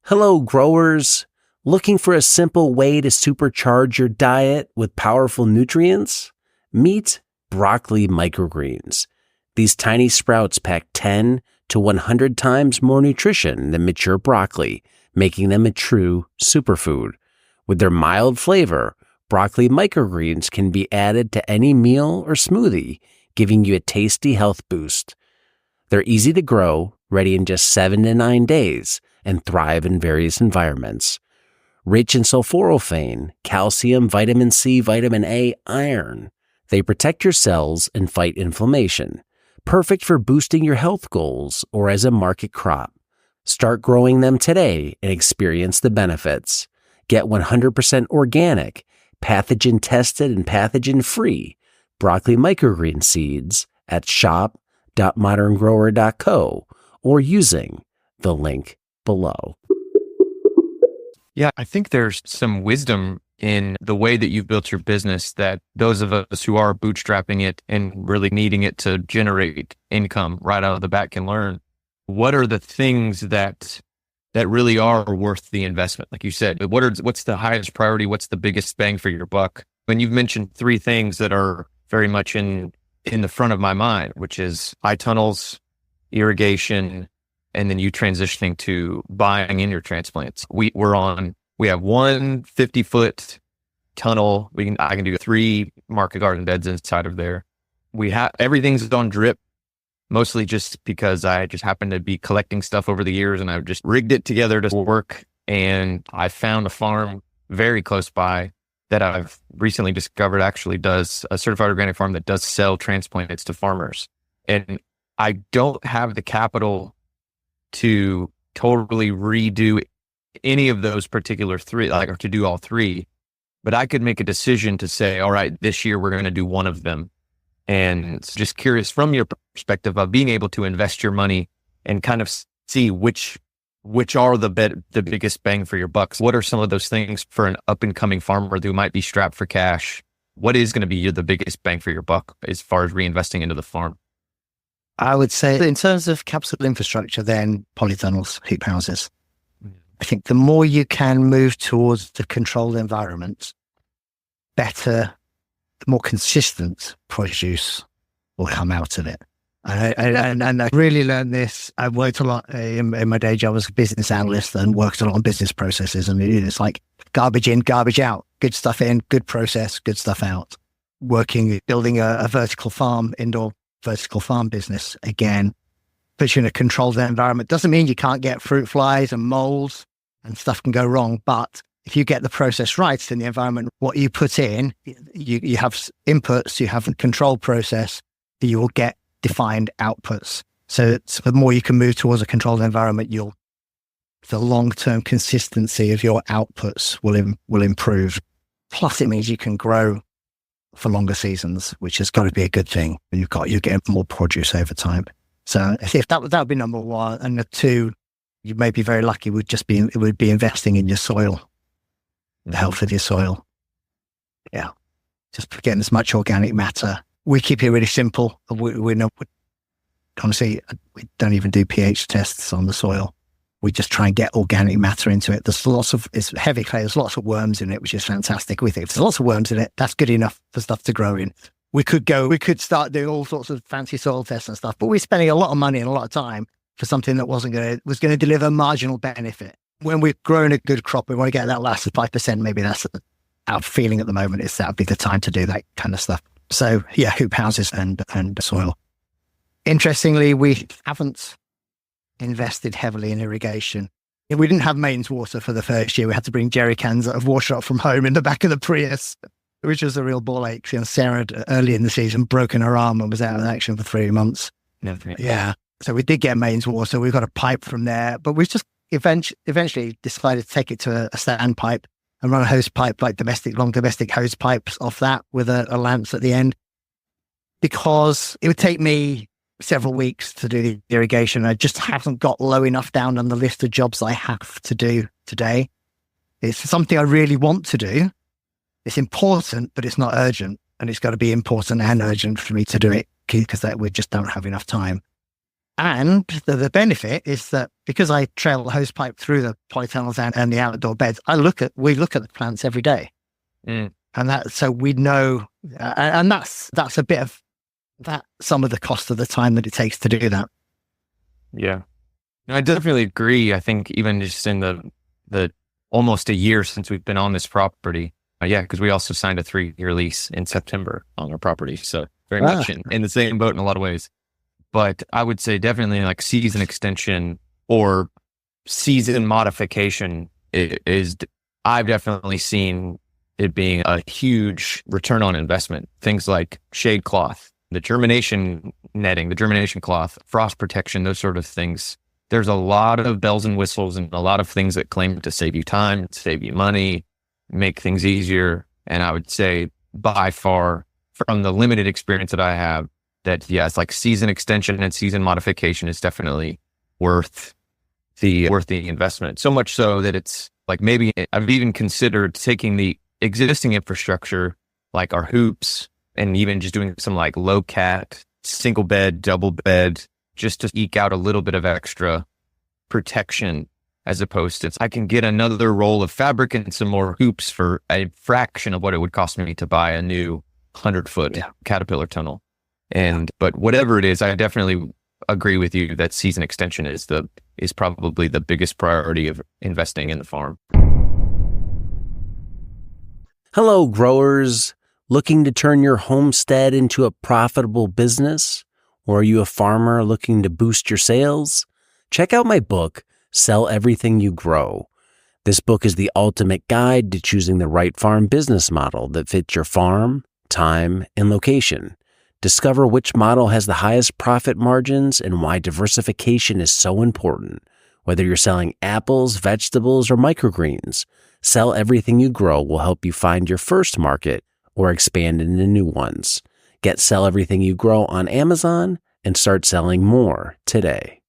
Hello, growers. Looking for a simple way to supercharge your diet with powerful nutrients? Meet broccoli microgreens. These tiny sprouts pack 10 to 100 times more nutrition than mature broccoli, making them a true superfood. With their mild flavor, broccoli microgreens can be added to any meal or smoothie, giving you a tasty health boost. They're easy to grow, ready in just 7 to 9 days, and thrive in various environments. Rich in sulforaphane, calcium, vitamin C, vitamin A, iron. They protect your cells and fight inflammation. Perfect for boosting your health goals or as a market crop. Start growing them today and experience the benefits. Get 100% organic, pathogen-tested and pathogen-free broccoli microgreen seeds at shop.moderngrower.co or using the link below. Yeah, I think there's some wisdom in the way that you've built your business that those of us who are bootstrapping it and really needing it to generate income right out of the bat can learn. What are the things that really are worth the investment? Like you said, what's the highest priority? What's the biggest bang for your buck? And you've mentioned three things that are very much in the front of my mind, which is high tunnels, irrigation, and then you transitioning to buying in your transplants. We have one 50-foot tunnel. I can do 3 market garden beds inside of there. Everything's on drip, mostly just because I just happened to be collecting stuff over the years and I've just rigged it together to work. And I found a farm very close by that I've recently discovered actually does a certified organic farm that does sell transplants to farmers. And I don't have the capital to totally redo any of those particular 3, or to do all 3, but I could make a decision to say, all right, this year we're going to do one of them. And just curious from your perspective of being able to invest your money and kind of see which are the biggest bang for your bucks. What are some of those things for an up and coming farmer who might be strapped for cash? What is going to be the biggest bang for your buck as far as reinvesting into the farm? I would say in terms of capital infrastructure, then polytunnels, hoop houses. I think the more you can move towards the controlled environment, better, the more consistent produce will come out of it. And I really learned this. I worked a lot in my day job as a business analyst and worked a lot on business processes. And it's like garbage in, garbage out, good stuff in, good process, good stuff out. Building a vertical farm, indoor vertical farm business, again, puts you in a controlled environment. Doesn't mean you can't get fruit flies and molds and stuff can go wrong. But if you get the process right in the environment, what you put in, you have inputs, you have a controlled process, you will get defined outputs. So the more you can move towards a controlled environment, the long-term consistency of your outputs will improve. Plus it means you can grow for longer seasons, which has got to be a good thing. You're getting more produce over time. So if that would be number 1, and the 2, you may be very lucky, it would be investing in your soil, the health of your soil. Yeah, just getting as much organic matter. We keep it really simple. Honestly, we don't even do pH tests on the soil. We just try and get organic matter into it. It's heavy clay. There's lots of worms in it, which is fantastic. We think if there's lots of worms in it, that's good enough for stuff to grow in. We could start doing all sorts of fancy soil tests and stuff, but we're spending a lot of money and a lot of time for something that was going to deliver marginal benefit. When we've grown a good crop, we want to get that last 5%. Maybe that's our feeling at the moment, is that would be the time to do that kind of stuff. So yeah, hoop houses and soil. Interestingly, we haven't invested heavily in irrigation. We didn't have mains water for the first year. We had to bring jerry cans of water up from home in the back of the Prius, which was a real ball ache. Sarah had early in the season broken her arm and was out of action for 3 months. Yeah. So we did get mains water. We got a pipe from there, but we just eventually decided to take it to a standpipe and run a hose pipe, like long domestic hose pipes off that with a lance at the end, because it would take me several weeks to do the irrigation. I just haven't got low enough down on the list of jobs I have to do today. It's something I really want to do. It's important, but it's not urgent. And it's got to be important and urgent for me to do it, because we just don't have enough time. And the benefit is that because I trail the hose pipe through the polytunnels and the outdoor beds, we look at the plants every day. And so we know, and that's a bit of that, some of the cost of the time that it takes to do that. Yeah. No, I definitely agree. I think even just in the almost a year since we've been on this property, because we also signed a 3-year lease in September on our property. So very much in the same boat in a lot of ways. But I would say definitely like season extension or season modification is I've definitely seen it being a huge return on investment. Things like shade cloth, the germination netting, the germination cloth, frost protection, those sort of things. There's a lot of bells and whistles and a lot of things that claim to save you time, save you money, make things easier. And I would say by far, from the limited experience that I have, that it's like season extension and season modification is definitely worth the investment. So much so that it's like, maybe I've even considered taking the existing infrastructure, like our hoops, and even just doing some like low cat, single bed, double bed, just to eke out a little bit of extra protection, as opposed to I can get another roll of fabric and some more hoops for a fraction of what it would cost me to buy a new 100-foot Caterpillar tunnel. But whatever it is, I definitely agree with you that season extension is probably the biggest priority of investing in the farm. Hello, growers. Looking to turn your homestead into a profitable business? Or are you a farmer looking to boost your sales? Check out my book, Sell Everything You Grow. This book is the ultimate guide to choosing the right farm business model that fits your farm, time, and location. Discover which model has the highest profit margins and why diversification is so important. Whether you're selling apples, vegetables, or microgreens, Sell Everything You Grow will help you find your first market or expand into new ones. Get Sell Everything You Grow on Amazon and start selling more today.